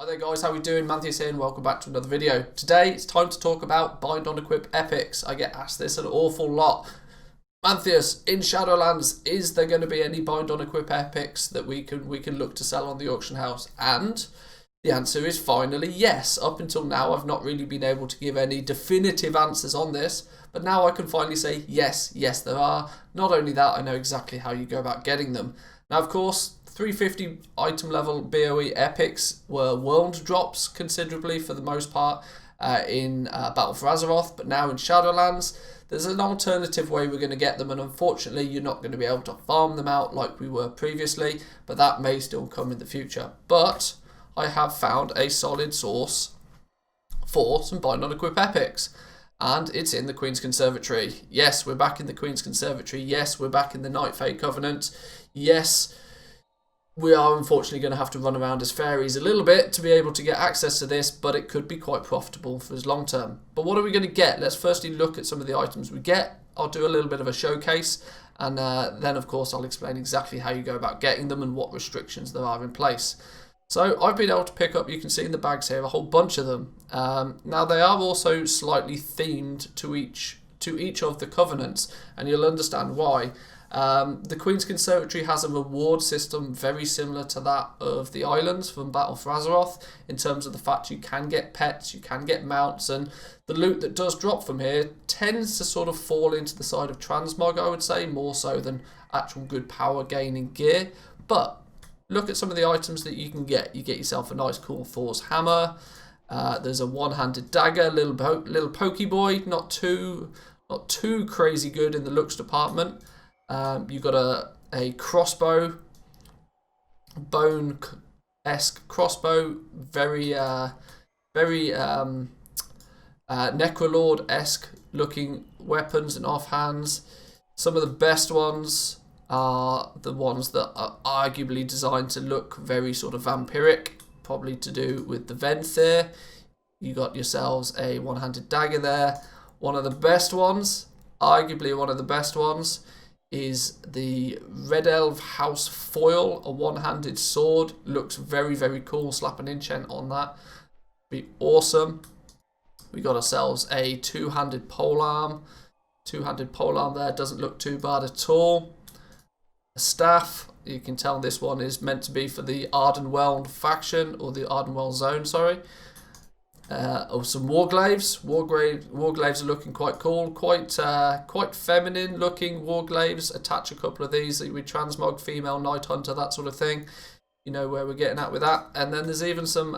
Hi there guys, how are we doing? Mantheus here and welcome back to another video. Today it's time to talk about bind on equip epics. I get asked this an awful lot. Mantheus, in Shadowlands, is there going to be any bind on equip epics that we can look to sell on the auction house? And the answer is finally yes. Up until now I've not really been able to give any definitive answers on this, but now I can finally say yes there are. Not only that, I know exactly how you go about getting them. Now of course, 350 item level BoE epics were world drops considerably for the most part in Battle for Azeroth, but now in Shadowlands there's an alternative way we're going to get them, and unfortunately you're not going to be able to farm them out like we were previously, but that may still come in the future. But I have found a solid source for some bind on equip epics, and it's in the Queen's Conservatory. Yes, we're back in the Queen's Conservatory. Yes, we're back in the Night Fae Covenant. Yes, we are unfortunately going to have to run around as fairies a little bit to be able to get access to this, but it could be quite profitable for us long term. But what are we going to get? Let's firstly look at some of the items we get. I'll do a little bit of a showcase, and then of course I'll explain exactly how you go about getting them and what restrictions there are in place. So I've been able to pick up, you can see in the bags here, a whole bunch of them. Now they are also slightly themed to each of the covenants, and you'll understand why. The Queen's Conservatory has a reward system very similar to that of the islands from Battle for Azeroth, in terms of the fact you can get pets, you can get mounts, and the loot that does drop from here tends to sort of fall into the side of Transmog, I would say, more so than actual good power gaining gear. But look at some of the items that you can get. You get yourself a nice cool Thor's hammer, there's a one-handed dagger, little pokey boy, not too crazy good in the looks department. You've got a crossbow, bone-esque crossbow, very Necrolord-esque looking weapons and offhands. Some of the best ones are the ones that are arguably designed to look very sort of vampiric, probably to do with the Venthyr. You got yourselves a one-handed dagger there. One of the best ones, arguably one of the best ones, is the Red Elf House Foil, a one-handed sword. Looks very, very cool. Slap an enchant on that. Be awesome. We got ourselves a two-handed polearm. Two-handed polearm there. Doesn't look too bad at all. A staff. You can tell this one is meant to be for the Ardenwell faction, or the Ardenwell zone, sorry. Or some warglaives. Warglaives are looking quite cool, quite feminine looking warglaives. Attach a couple of these with Transmog, female Night Hunter, that sort of thing. You know where we're getting at with that. And then there's even some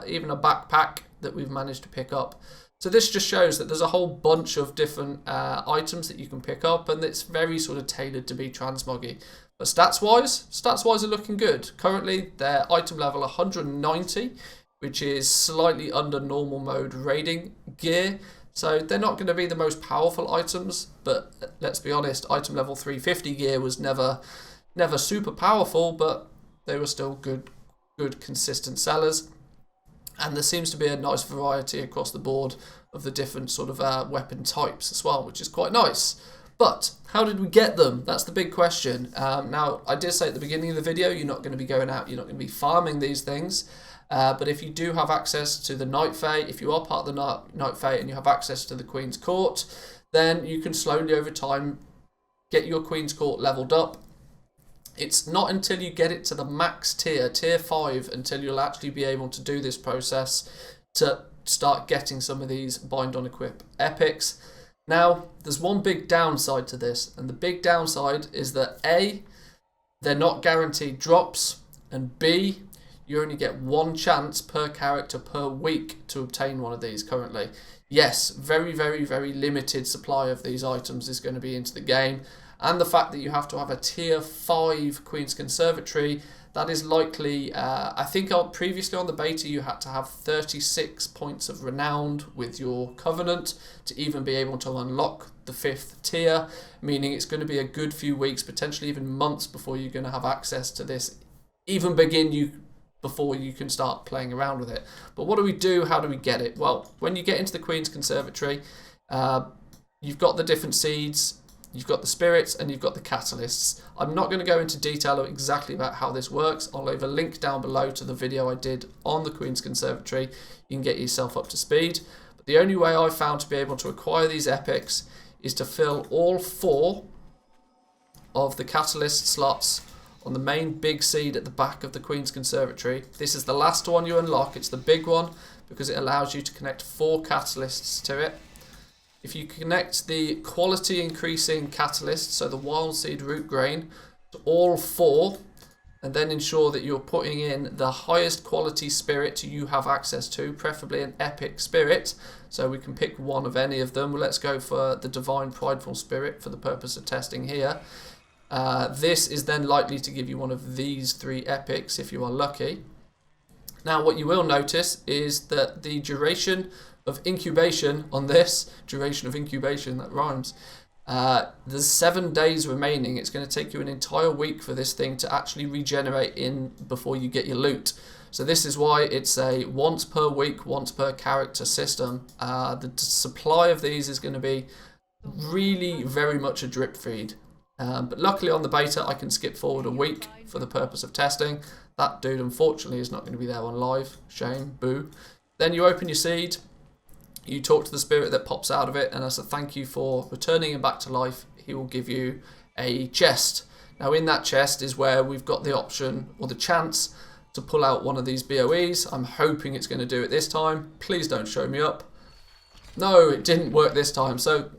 even a backpack that we've managed to pick up. So this just shows that there's a whole bunch of different items that you can pick up, and it's very sort of tailored to be transmoggy. But stats-wise are looking good. Currently they're item level 190. Which is slightly under normal mode raiding gear. So they're not going to be the most powerful items, but let's be honest, item level 350 gear was never super powerful, but they were still good consistent sellers. And there seems to be a nice variety across the board of the different sort of weapon types as well, which is quite nice. But how did we get them? That's the big question. Now, I did say at the beginning of the video, you're not going to be going out, you're not going to be farming these things. But if you do have access to the Night Fae, if you are part of the Night Fae and you have access to the Queen's Court, then you can slowly over time get your Queen's Court leveled up. It's not until you get it to the max tier, tier 5, until you'll actually be able to do this process to start getting some of these bind on equip epics. Now, there's one big downside to this, and the big downside is that A, they're not guaranteed drops, and B, you only get one chance per character per week to obtain one of these currently. Yes, very, very, very limited supply of these items is going to be into the game. And the fact that you have to have a tier 5 Queen's Conservatory, that is likely, I think previously on the beta you had to have 36 points of renowned with your Covenant to even be able to unlock the 5th tier, meaning it's going to be a good few weeks, potentially even months before you're going to have access to this, even before you can start playing around with it. But what do we do? How do we get it? Well, when you get into the Queen's Conservatory, you've got the different seeds. you've got the spirits, and you've got the catalysts. I'm not going to go into detail of exactly about how this works. I'll leave a link down below to the video I did on the Queen's Conservatory. You can get yourself up to speed. But the only way I've found to be able to acquire these epics is to fill all 4 of the catalyst slots on the main big seed at the back of the Queen's Conservatory. This is the last one you unlock. It's the big one because it allows you to connect 4 catalysts to it. If you connect the quality increasing catalyst, so the wild seed root grain, to all 4, and then ensure that you're putting in the highest quality spirit you have access to, preferably an epic spirit, so we can pick one of any of them. Well, let's go for the divine prideful spirit for the purpose of testing here. This is then likely to give you one of these 3 epics if you are lucky. Now what you will notice is that the duration of incubation on this, duration of incubation, that rhymes, there's 7 days remaining. It's going to take you an entire week for this thing to actually regenerate in before you get your loot. So this is why it's a once per week, once per character system. The supply of these is going to be really very much a drip feed. But luckily on the beta I can skip forward a week for the purpose of testing. That dude unfortunately is not going to be there on live. Shame, boo. Then you open your seed. You talk to the spirit that pops out of it, and as a thank you for returning him back to life, he will give you a chest. Now in that chest is where we've got the option or the chance to pull out one of these BoEs. I'm hoping it's going to do it this time. Please don't show me up. No, it didn't work this time. So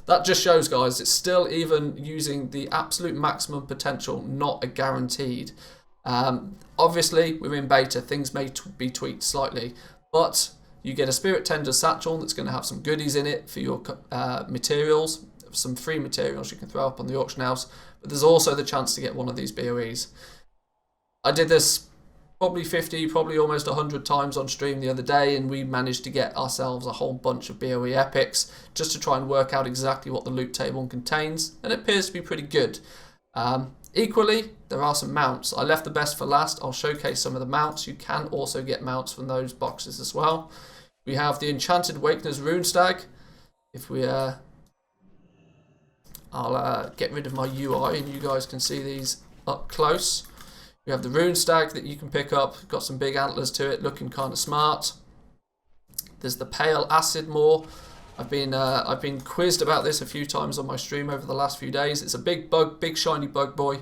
that just shows, guys, it's still even using the absolute maximum potential, not a guaranteed. Obviously, we're in beta. Things may be tweaked slightly, but you get a Spirit Tender Satchel that's going to have some goodies in it for your materials, some free materials you can throw up on the auction house, but there's also the chance to get one of these BoEs. I did this probably 50, probably almost 100 times on stream the other day, and we managed to get ourselves a whole bunch of BoE epics just to try and work out exactly what the loot table contains, and it appears to be pretty good. Equally, there are some mounts. I left the best for last. I'll showcase some of the mounts. You can also get mounts from those boxes as well. We have the Enchanted Awakener's Rune Stag. If we, I'll get rid of my UI and you guys can see these up close. We have the Rune Stag that you can pick up. Got some big antlers to it, looking kind of smart. There's the Pale Acid Maw. I've been quizzed about this a few times on my stream over the last few days. It's a big bug, big shiny bug boy.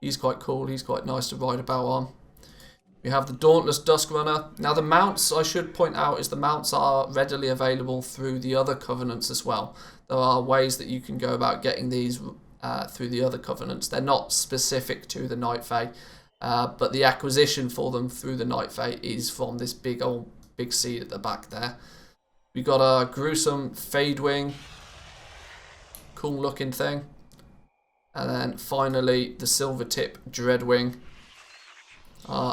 He's quite cool. He's quite nice to ride about on. We have the Dauntless Dusk Runner. Now the mounts, I should point out, is the mounts are readily available through the other covenants as well. There are ways that you can go about getting these through the other covenants. They're not specific to the Night Fae, but the acquisition for them through the Night Fae is from this big seed at the back there. We got a gruesome Fade Wing, cool looking thing, and then finally the Silver Tip Dreadwing,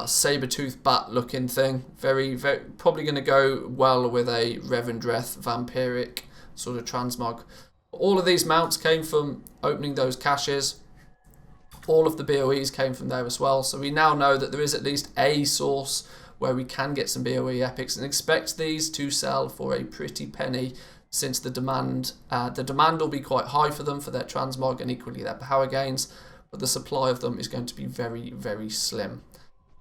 saber-tooth bat looking thing. Very probably going to go well with a Revendreth vampiric sort of transmog. All of these mounts came from opening those caches. All of the BoEs came from there as well. So we now know that there is at least a source where we can get some BoE epics, and expect these to sell for a pretty penny, since the demand will be quite high for them for their transmog and equally their power gains, but the supply of them is going to be very, very slim.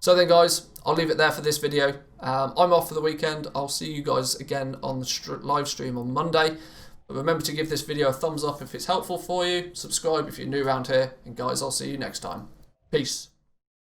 So then guys, I'll leave it there for this video. I'm off for the weekend. I'll see you guys again on the live stream on Monday. But remember to give this video a thumbs up if it's helpful for you, subscribe if you're new around here, and guys, I'll see you next time. Peace.